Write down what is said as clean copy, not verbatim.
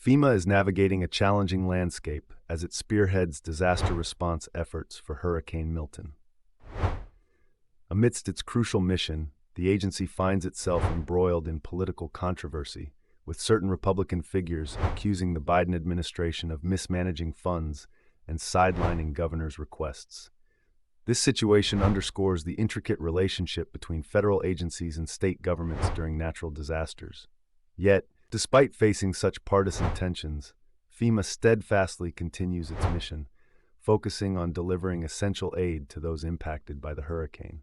FEMA is navigating a challenging landscape as it spearheads disaster response efforts for Hurricane Milton. Amidst its crucial mission, the agency finds itself embroiled in political controversy, with certain Republican figures accusing the Biden administration of mismanaging funds and sidelining governors' requests. This situation underscores the intricate relationship between federal agencies and state governments during natural disasters. Yet, despite facing such partisan tensions, FEMA steadfastly continues its mission, focusing on delivering essential aid to those impacted by the hurricane.